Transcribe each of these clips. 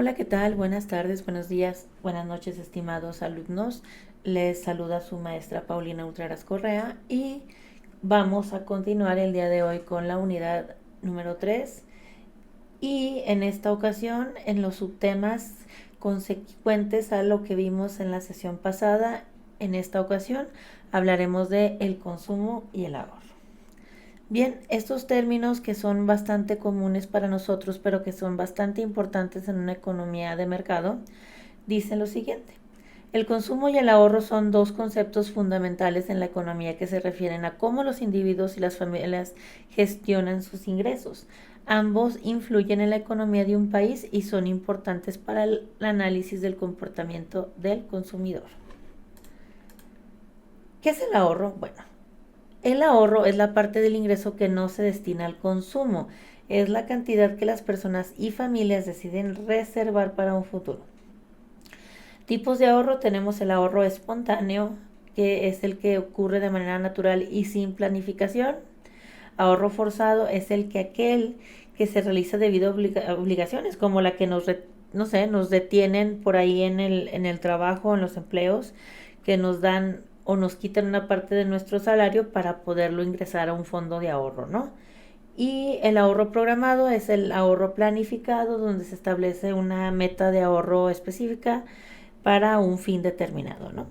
Hola, ¿qué tal? Buenas tardes, buenos días, buenas noches, estimados alumnos. Les saluda su maestra Paulina Ultraras Correa y vamos a continuar el día de hoy con la unidad número 3 y en esta ocasión en los subtemas consecuentes a lo que vimos en la sesión pasada. En esta ocasión hablaremos de el consumo y el ahorro. Bien, estos términos que son bastante comunes para nosotros, pero que son bastante importantes en una economía de mercado, dicen lo siguiente. El consumo y el ahorro son dos conceptos fundamentales en la economía que se refieren a cómo los individuos y las familias gestionan sus ingresos. Ambos influyen en la economía de un país y son importantes para el análisis del comportamiento del consumidor. ¿Qué es el ahorro? Bueno, el ahorro es la parte del ingreso que no se destina al consumo. Es la cantidad que las personas y familias deciden reservar para un futuro. Tipos de ahorro: tenemos el ahorro espontáneo, que es el que ocurre de manera natural y sin planificación. Ahorro forzado es aquel que se realiza debido a obligaciones, como la que no sé, nos detienen por ahí en el trabajo, en los empleos, que nos dan o nos quitan una parte de nuestro salario para poderlo ingresar a un fondo de ahorro, ¿no? Y el ahorro programado es el ahorro planificado, donde se establece una meta de ahorro específica para un fin determinado, ¿no?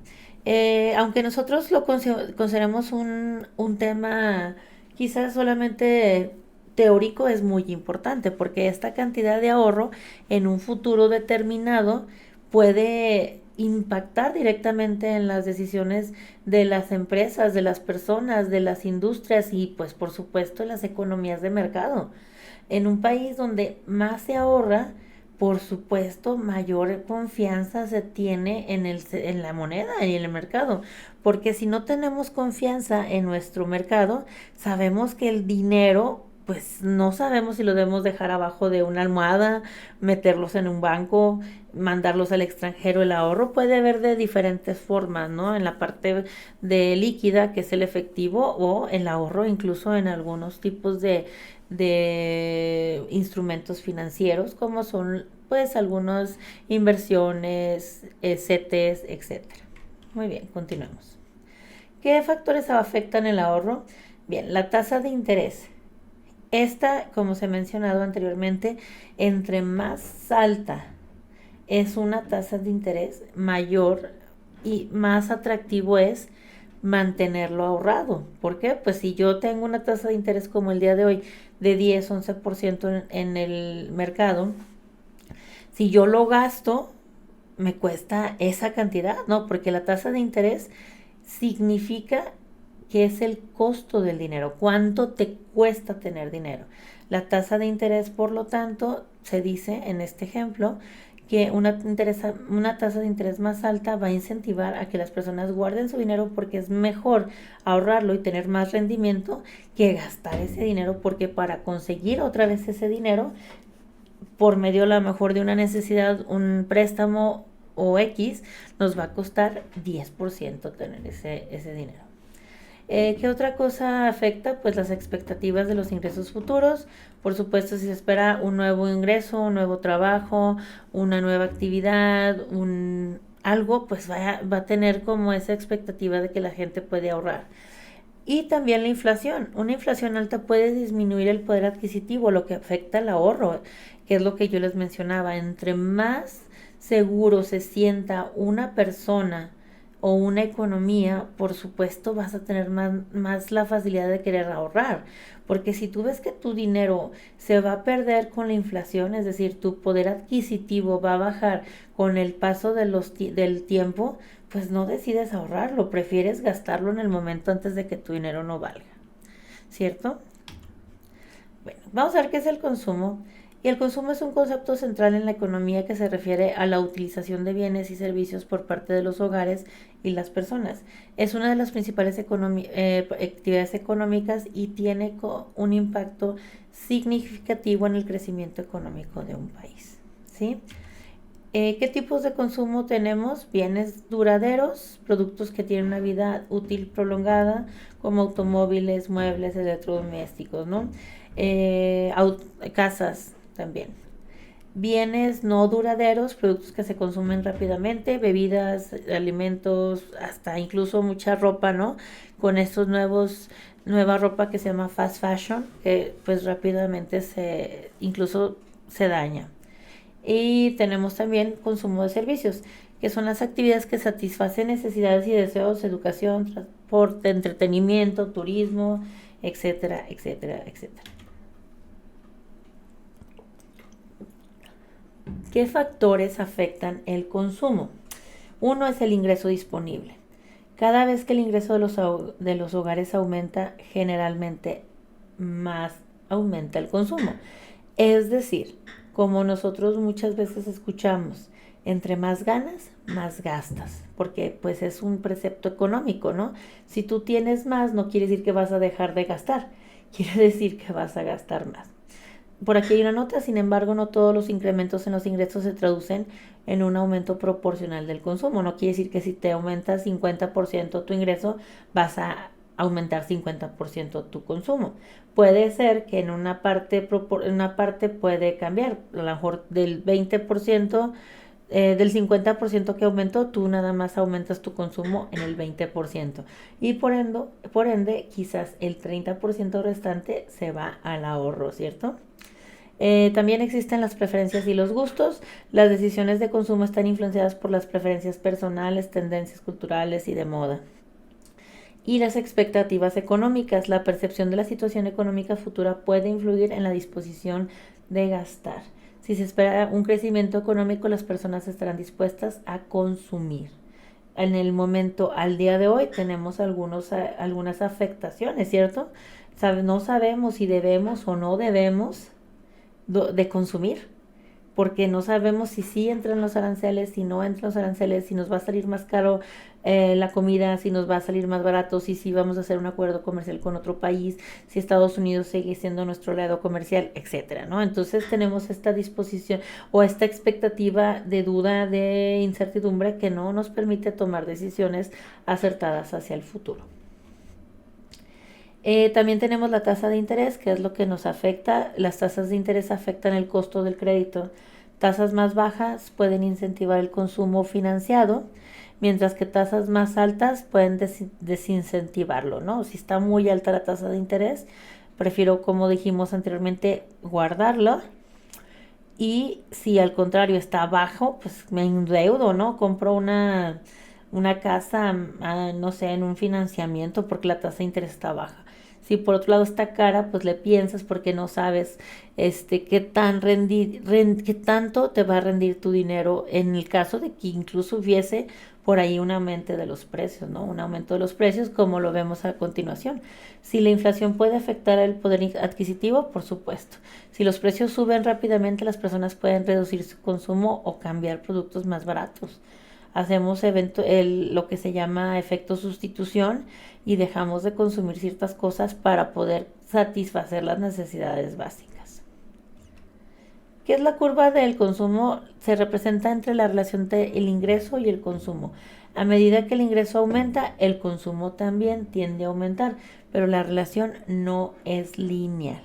Aunque nosotros lo consideremos un tema quizás solamente teórico, es muy importante porque esta cantidad de ahorro en un futuro determinado puede impactar directamente en las decisiones de las empresas, de las personas, de las industrias y pues por supuesto en las economías de mercado. En un país donde más se ahorra, por supuesto, mayor confianza se tiene en la moneda y en el mercado. Porque si no tenemos confianza en nuestro mercado, sabemos que el dinero, pues no sabemos si lo debemos dejar abajo de una almohada, meterlos en un banco, mandarlos al extranjero. El ahorro puede haber de diferentes formas, ¿no? En la parte de líquida, que es el efectivo, o el ahorro incluso en algunos tipos de instrumentos financieros como son pues algunas inversiones, CETES, etcétera. Muy bien, continuemos. ¿Qué factores afectan el ahorro? Bien, la tasa de interés. Esta, como se ha mencionado anteriormente, entre más alta es una tasa de interés, mayor y más atractivo es mantenerlo ahorrado. ¿Por qué? Pues si yo tengo una tasa de interés como el día de hoy de 10-11% en el mercado, si yo lo gasto, me cuesta esa cantidad, ¿no? Porque la tasa de interés significa que es el costo del dinero, cuánto te cuesta tener dinero. La tasa de interés, por lo tanto, se dice en este ejemplo que una tasa de interés más alta va a incentivar a que las personas guarden su dinero porque es mejor ahorrarlo y tener más rendimiento que gastar ese dinero, porque para conseguir otra vez ese dinero por medio a lo mejor de una necesidad, un préstamo o X, nos va a costar 10% tener ese dinero. ¿Qué otra cosa afecta? Pues las expectativas de los ingresos futuros. Por supuesto, si se espera un nuevo ingreso, un nuevo trabajo, una nueva actividad, algo, pues va a tener como esa expectativa de que la gente puede ahorrar. Y también la inflación. Una inflación alta puede disminuir el poder adquisitivo, lo que afecta al ahorro, que es lo que yo les mencionaba. Entre más seguro se sienta una persona o una economía, por supuesto vas a tener más la facilidad de querer ahorrar. Porque si tú ves que tu dinero se va a perder con la inflación, es decir, tu poder adquisitivo va a bajar con el paso del tiempo, pues no decides ahorrarlo, prefieres gastarlo en el momento antes de que tu dinero no valga, ¿cierto? Bueno, vamos a ver qué es el consumo. Y el consumo es un concepto central en la economía que se refiere a la utilización de bienes y servicios por parte de los hogares y las personas. Es una de las principales actividades económicas y tiene un impacto significativo en el crecimiento económico de un país, ¿sí? ¿Qué tipos de consumo tenemos? Bienes duraderos, productos que tienen una vida útil prolongada, como automóviles, muebles, electrodomésticos, ¿no? Casas también. Bienes no duraderos, productos que se consumen rápidamente, bebidas, alimentos, hasta incluso mucha ropa, ¿no? Con estos nueva ropa que se llama fast fashion, que pues rápidamente incluso se daña. Y tenemos también consumo de servicios, que son las actividades que satisfacen necesidades y deseos, educación, transporte, entretenimiento, turismo, etcétera, etcétera, etcétera. ¿Qué factores afectan el consumo? Uno es el ingreso disponible. Cada vez que el ingreso de los hogares aumenta, generalmente más aumenta el consumo. Es decir, como nosotros muchas veces escuchamos, entre más ganas, más gastas, porque pues es un precepto económico, ¿no? Si tú tienes más, no quiere decir que vas a dejar de gastar, quiere decir que vas a gastar más. Por aquí hay una nota, sin embargo, no todos los incrementos en los ingresos se traducen en un aumento proporcional del consumo. No quiere decir que si te aumentas 50% tu ingreso, vas a aumentar 50% tu consumo. Puede ser que en una parte puede cambiar, a lo mejor del 20%, del 50% que aumentó, tú nada más aumentas tu consumo en el 20%. Y por ende, quizás el 30% restante se va al ahorro, ¿cierto? También existen las preferencias y los gustos. Las decisiones de consumo están influenciadas por las preferencias personales, tendencias culturales y de moda. Y las expectativas económicas. La percepción de la situación económica futura puede influir en la disposición de gastar. Si se espera un crecimiento económico, las personas estarán dispuestas a consumir. En el momento, al día de hoy, tenemos algunas afectaciones, ¿cierto? No sabemos si debemos o no debemos de consumir, porque no sabemos si sí entran los aranceles, si no entran los aranceles, si nos va a salir más caro la comida, si nos va a salir más barato, si vamos a hacer un acuerdo comercial con otro país, si Estados Unidos sigue siendo nuestro aliado comercial, etcétera, ¿no? Entonces tenemos esta disposición o esta expectativa de duda, de incertidumbre que no nos permite tomar decisiones acertadas hacia el futuro. También tenemos la tasa de interés, que es lo que nos afecta. Las tasas de interés afectan el costo del crédito. Tasas más bajas pueden incentivar el consumo financiado, mientras que tasas más altas pueden desincentivarlo, ¿no? Si está muy alta la tasa de interés, prefiero, como dijimos anteriormente, guardarlo. Y si al contrario está bajo, pues me endeudo, ¿no? Compro una casa, no sé, en un financiamiento porque la tasa de interés está baja. Si por otro lado está cara, pues le piensas porque no sabes qué tanto te va a rendir tu dinero en el caso de que incluso hubiese por ahí un aumento de los precios, ¿no? Un aumento de los precios como lo vemos a continuación. Si la inflación puede afectar el poder adquisitivo, por supuesto. Si los precios suben rápidamente, las personas pueden reducir su consumo o cambiar productos más baratos. Hacemos lo que se llama efecto sustitución y dejamos de consumir ciertas cosas para poder satisfacer las necesidades básicas. ¿Qué es la curva del consumo? Se representa entre la relación entre el ingreso y el consumo. A medida que el ingreso aumenta, el consumo también tiende a aumentar, pero la relación no es lineal.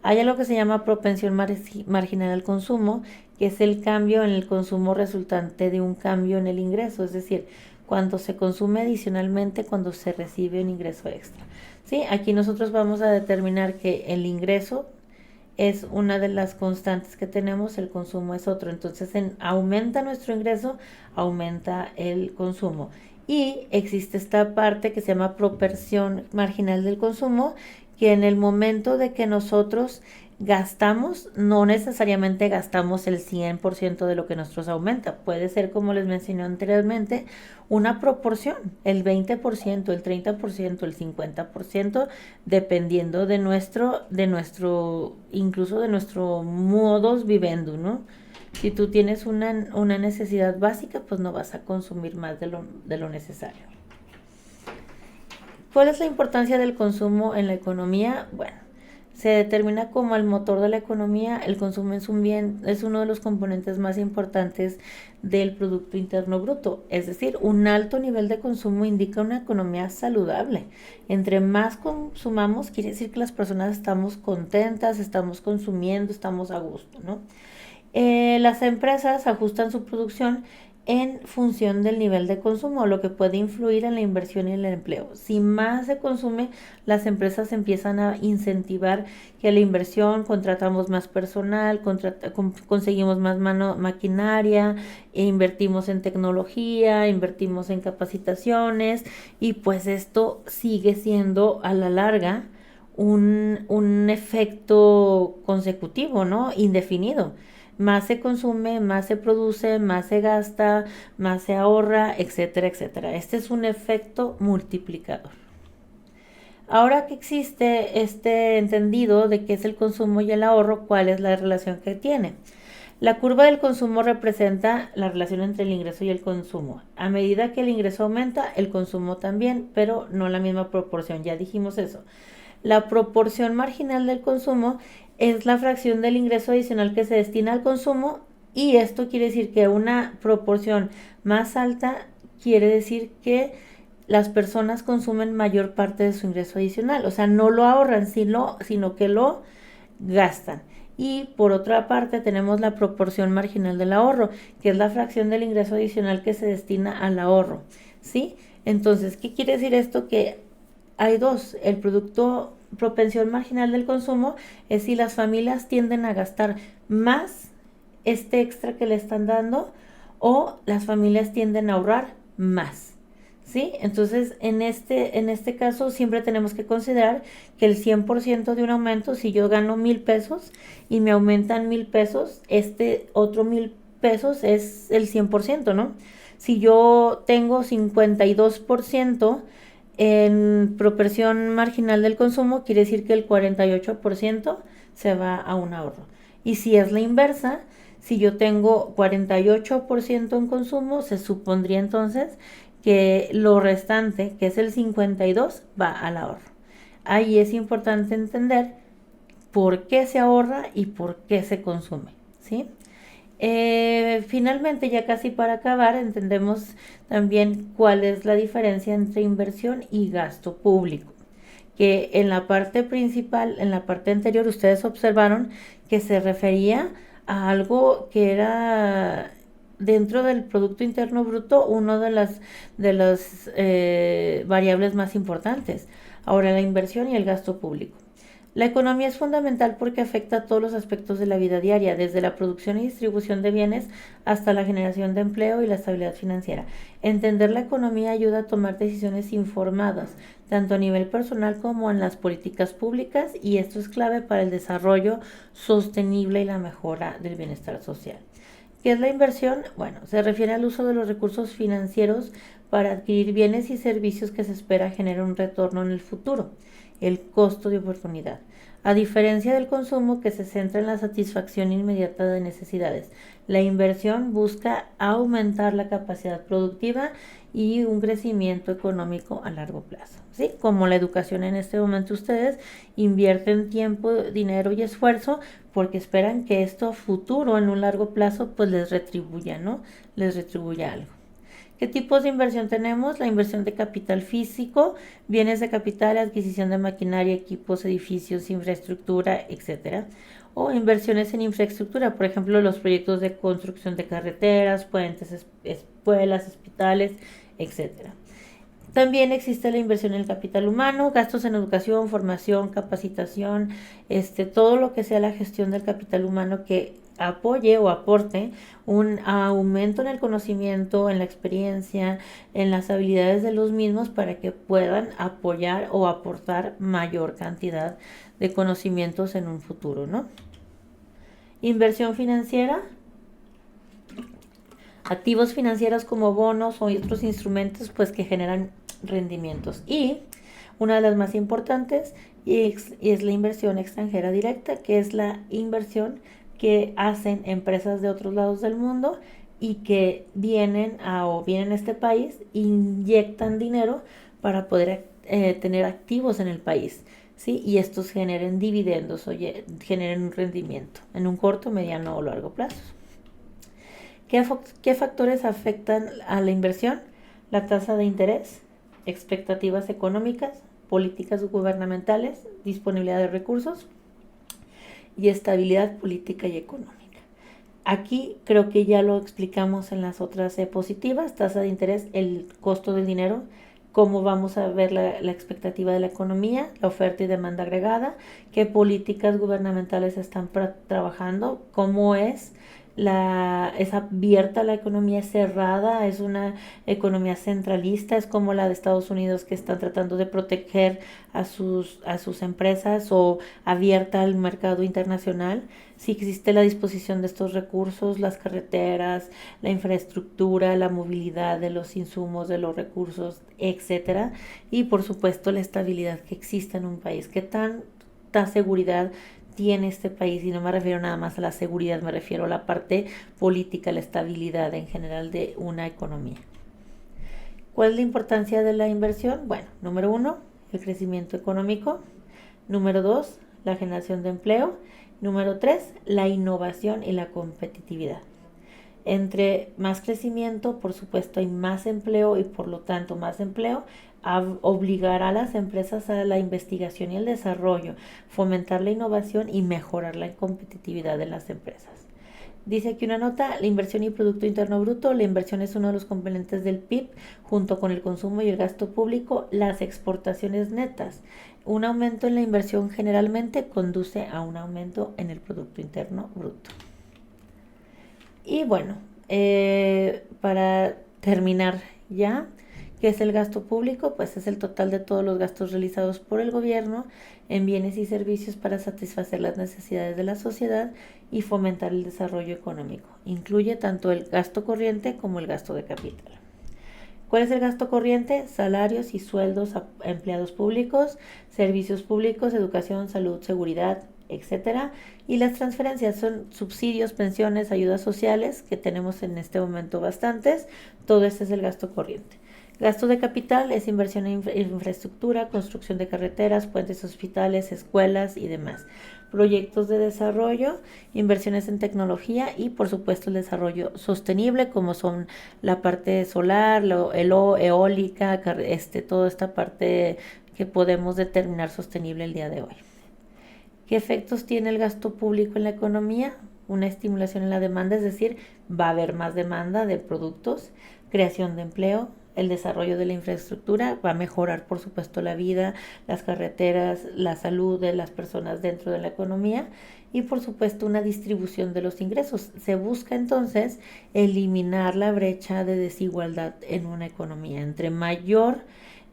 Hay algo que se llama propensión marginal al consumo, que es el cambio en el consumo resultante de un cambio en el ingreso, es decir, cuando se consume adicionalmente cuando se recibe un ingreso extra. ¿Sí? Aquí nosotros vamos a determinar que el ingreso es una de las constantes que tenemos, el consumo es otro. Entonces, aumenta nuestro ingreso, aumenta el consumo. Y existe esta parte que se llama propensión marginal del consumo, que en el momento de que nosotros gastamos, no necesariamente gastamos el 100% de lo que nosotros aumenta. Puede ser, como les mencioné anteriormente, una proporción, el 20%, el 30%, el 50%, dependiendo incluso de nuestro modus vivendi, ¿no? Si tú tienes una necesidad básica, pues no vas a consumir más de lo necesario. ¿Cuál es la importancia del consumo en la economía? Bueno, se determina como el motor de la economía. El consumo es uno de los componentes más importantes del Producto Interno Bruto. Es decir, un alto nivel de consumo indica una economía saludable. Entre más consumamos, quiere decir que las personas estamos contentas, estamos consumiendo, estamos a gusto, ¿no? Las empresas ajustan su producción en función del nivel de consumo, lo que puede influir en la inversión y el empleo. Si más se consume, las empresas empiezan a incentivar que la inversión, contratamos más personal, conseguimos más maquinaria, e invertimos en tecnología, invertimos en capacitaciones y pues esto sigue siendo a la larga un efecto consecutivo, ¿no? Indefinido. Más se consume, más se produce, más se gasta, más se ahorra, etcétera, etcétera. Este es un efecto multiplicador. Ahora que existe este entendido de qué es el consumo y el ahorro, ¿cuál es la relación que tiene? La curva del consumo representa la relación entre el ingreso y el consumo. A medida que el ingreso aumenta, el consumo también, pero no la misma proporción. Ya dijimos eso. La proporción marginal del consumo es la fracción del ingreso adicional que se destina al consumo y esto quiere decir que una proporción más alta quiere decir que las personas consumen mayor parte de su ingreso adicional, o sea, no lo ahorran, sino que lo gastan. Y por otra parte tenemos la proporción marginal del ahorro, que es la fracción del ingreso adicional que se destina al ahorro, ¿sí? Entonces, ¿qué quiere decir esto? Que hay dos, el producto propensión marginal del consumo es si las familias tienden a gastar más este extra que le están dando o las familias tienden a ahorrar más. ¿Sí? Entonces, en este caso siempre tenemos que considerar que el 100% de un aumento, si yo gano 1,000 pesos y me aumentan 1,000 pesos, este otro 1,000 pesos es el 100%, ¿no? Si yo tengo 52% en proporción marginal del consumo, quiere decir que el 48% se va a un ahorro. Y si es la inversa, si yo tengo 48% en consumo, se supondría entonces que lo restante, que es el 52%, va al ahorro. Ahí es importante entender por qué se ahorra y por qué se consume, ¿sí? Finalmente, ya casi para acabar, entendemos también cuál es la diferencia entre inversión y gasto público. Que en la parte principal, en la parte anterior, ustedes observaron que se refería a algo que era dentro del Producto Interno Bruto una de las variables más importantes. Ahora la inversión y el gasto público. La economía es fundamental porque afecta a todos los aspectos de la vida diaria, desde la producción y distribución de bienes hasta la generación de empleo y la estabilidad financiera. Entender la economía ayuda a tomar decisiones informadas, tanto a nivel personal como en las políticas públicas, y esto es clave para el desarrollo sostenible y la mejora del bienestar social. ¿Qué es la inversión? Bueno, se refiere al uso de los recursos financieros para adquirir bienes y servicios que se espera generen un retorno en el futuro, el costo de oportunidad. A diferencia del consumo que se centra en la satisfacción inmediata de necesidades, la inversión busca aumentar la capacidad productiva y un crecimiento económico a largo plazo. ¿Sí? Como la educación en este momento, ustedes invierten tiempo, dinero y esfuerzo porque esperan que esto a futuro, en un largo plazo, pues les retribuya, ¿no? Les retribuya algo. ¿Qué tipos de inversión tenemos? La inversión de capital físico, bienes de capital, adquisición de maquinaria, equipos, edificios, infraestructura, etcétera. O inversiones en infraestructura, por ejemplo, los proyectos de construcción de carreteras, puentes, escuelas, hospitales, etcétera. También existe la inversión en el capital humano, gastos en educación, formación, capacitación, todo lo que sea la gestión del capital humano que apoye o aporte un aumento en el conocimiento, en la experiencia, en las habilidades de los mismos para que puedan apoyar o aportar mayor cantidad de conocimientos en un futuro, ¿no? Inversión financiera, activos financieros como bonos o otros instrumentos pues que generan rendimientos. Y una de las más importantes es la inversión extranjera directa, que es la inversión que hacen empresas de otros lados del mundo y que vienen a este país, inyectan dinero para poder tener activos en el país, ¿sí? Y estos generen dividendos o generen un rendimiento en un corto, mediano o largo plazo. ¿Qué factores afectan a la inversión? La tasa de interés, expectativas económicas, políticas gubernamentales, disponibilidad de recursos y estabilidad política y económica. Aquí creo que ya lo explicamos en las otras positivas, tasa de interés, el costo del dinero, cómo vamos a ver la expectativa de la economía, la oferta y demanda agregada, qué políticas gubernamentales están trabajando, cómo es abierta la economía, es cerrada, es una economía centralista, es como la de Estados Unidos que están tratando de proteger a sus empresas, o abierta al mercado internacional. Si existe la disposición de estos recursos, las carreteras, la infraestructura, la movilidad de los insumos, de los recursos, etcétera, y por supuesto la estabilidad que existe en un país. ¿Qué tanta seguridad tiene este país? Y no me refiero nada más a la seguridad, me refiero a la parte política, la estabilidad en general de una economía. ¿Cuál es la importancia de la inversión? Bueno, número uno, el crecimiento económico. Número dos, la generación de empleo. Número tres, la innovación y la competitividad. Entre más crecimiento, por supuesto, hay más empleo, y por lo tanto más empleo obligará a las empresas a la investigación y el desarrollo, fomentar la innovación y mejorar la competitividad de las empresas. Dice aquí una nota: la inversión y Producto Interno Bruto. La inversión es uno de los componentes del PIB junto con el consumo y el gasto público. Las exportaciones netas. Un aumento en la inversión generalmente conduce a un aumento en el Producto Interno Bruto. Y bueno, para terminar ya, ¿qué es el gasto público? Pues es el total de todos los gastos realizados por el gobierno en bienes y servicios para satisfacer las necesidades de la sociedad y fomentar el desarrollo económico. Incluye tanto el gasto corriente como el gasto de capital. ¿Cuál es el gasto corriente? Salarios y sueldos a empleados públicos, servicios públicos, educación, salud, seguridad, etcétera. Y las transferencias son subsidios, pensiones, ayudas sociales, que tenemos en este momento bastantes. Todo ese es el gasto corriente. Gasto de capital es inversión en infraestructura, construcción de carreteras, puentes, hospitales, escuelas y demás. Proyectos de desarrollo, inversiones en tecnología y por supuesto el desarrollo sostenible, como son la parte solar, eólica, toda esta parte que podemos determinar sostenible el día de hoy. ¿Qué efectos tiene el gasto público en la economía? Una estimulación en la demanda, es decir, va a haber más demanda de productos, creación de empleo, el desarrollo de la infraestructura, va a mejorar por supuesto la vida, las carreteras, la salud de las personas dentro de la economía, y por supuesto una distribución de los ingresos. Se busca entonces eliminar la brecha de desigualdad en una economía. Entre mayor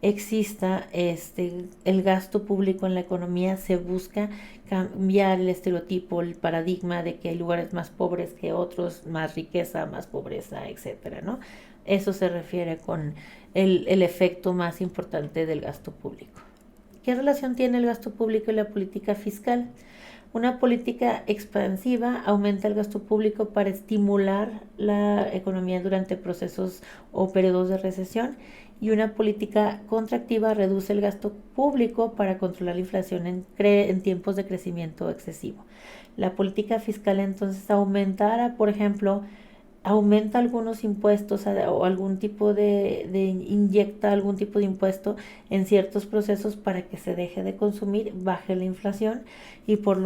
exista el gasto público en la economía, se busca cambiar el estereotipo, el paradigma de que hay lugares más pobres que otros, más riqueza, más pobreza, etcétera, ¿no? Eso se refiere con el efecto más importante del gasto público. ¿Qué relación tiene el gasto público y la política fiscal? Una política expansiva aumenta el gasto público para estimular la economía durante procesos o periodos de recesión, y una política contractiva reduce el gasto público para controlar la inflación en tiempos de crecimiento excesivo. La política fiscal entonces aumentará, por ejemplo, aumenta algunos impuestos o algún tipo inyecta algún tipo de impuesto en ciertos procesos para que se deje de consumir, baje la inflación. Y por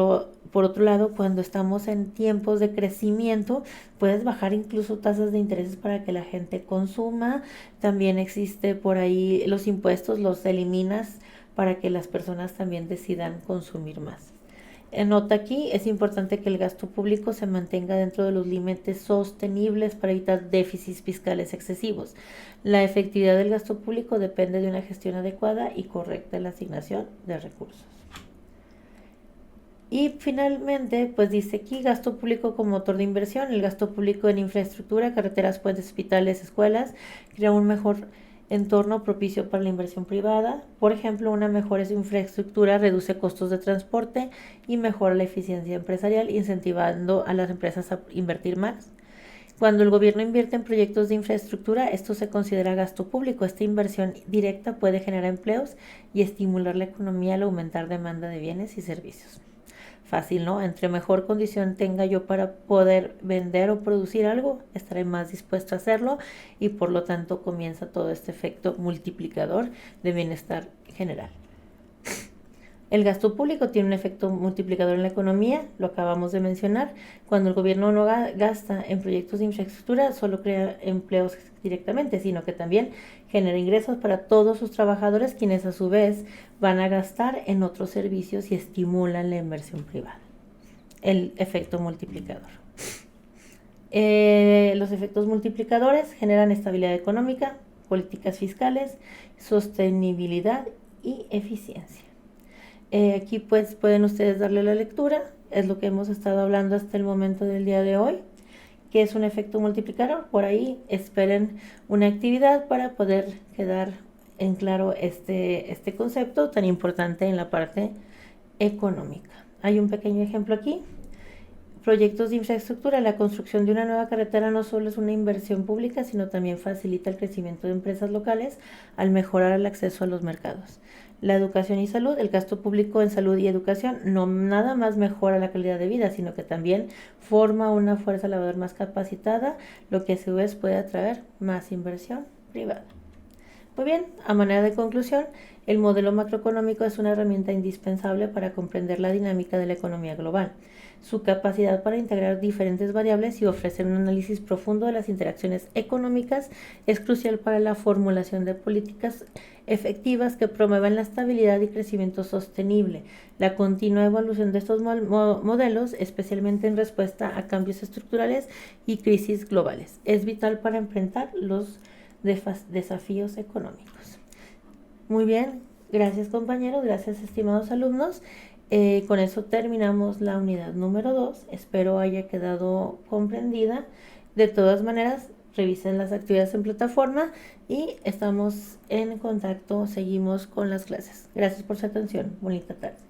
otro lado, cuando estamos en tiempos de crecimiento, puedes bajar incluso tasas de intereses para que la gente consuma. También existe por ahí los impuestos, los eliminas para que las personas también decidan consumir más. Nota aquí, es importante que el gasto público se mantenga dentro de los límites sostenibles para evitar déficits fiscales excesivos. La efectividad del gasto público depende de una gestión adecuada y correcta en la asignación de recursos. Y finalmente, pues dice aquí, gasto público como motor de inversión. El gasto público en infraestructura, carreteras, puentes, hospitales, escuelas, crea un mejor entorno propicio para la inversión privada. Por ejemplo, una mejor infraestructura reduce costos de transporte y mejora la eficiencia empresarial, incentivando a las empresas a invertir más. Cuando el gobierno invierte en proyectos de infraestructura, esto se considera gasto público. Esta inversión directa puede generar empleos y estimular la economía al aumentar demanda de bienes y servicios. Fácil, ¿no? Entre mejor condición tenga yo para poder vender o producir algo, estaré más dispuesto a hacerlo, y por lo tanto comienza todo este efecto multiplicador de bienestar general. El gasto público tiene un efecto multiplicador en la economía, lo acabamos de mencionar. Cuando el gobierno no gasta en proyectos de infraestructura, solo crea empleos directamente, sino que también genera ingresos para todos sus trabajadores, quienes a su vez van a gastar en otros servicios y estimulan la inversión privada. El efecto multiplicador. Los efectos multiplicadores generan estabilidad económica, políticas fiscales, sostenibilidad y eficiencia. Aquí pues pueden ustedes darle la lectura, es lo que hemos estado hablando hasta el momento del día de hoy, que es un efecto multiplicador. Por ahí esperen una actividad para poder quedar en claro este concepto tan importante en la parte económica. Hay un pequeño ejemplo aquí. Proyectos de infraestructura. La construcción de una nueva carretera no solo es una inversión pública, sino también facilita el crecimiento de empresas locales al mejorar el acceso a los mercados. La educación y salud. El gasto público en salud y educación no nada más mejora la calidad de vida, sino que también forma una fuerza laboral más capacitada, lo que a su vez puede atraer más inversión privada. Muy bien, a manera de conclusión, el modelo macroeconómico es una herramienta indispensable para comprender la dinámica de la economía global. Su capacidad para integrar diferentes variables y ofrecer un análisis profundo de las interacciones económicas es crucial para la formulación de políticas efectivas que promuevan la estabilidad y crecimiento sostenible. La continua evolución de estos modelos, especialmente en respuesta a cambios estructurales y crisis globales, es vital para enfrentar los desafíos económicos. Muy bien, gracias compañeros, gracias estimados alumnos. Con eso terminamos la unidad número 2. Espero haya quedado comprendida. De todas maneras, revisen las actividades en plataforma y estamos en contacto. Seguimos con las clases. Gracias por su atención. Bonita tarde.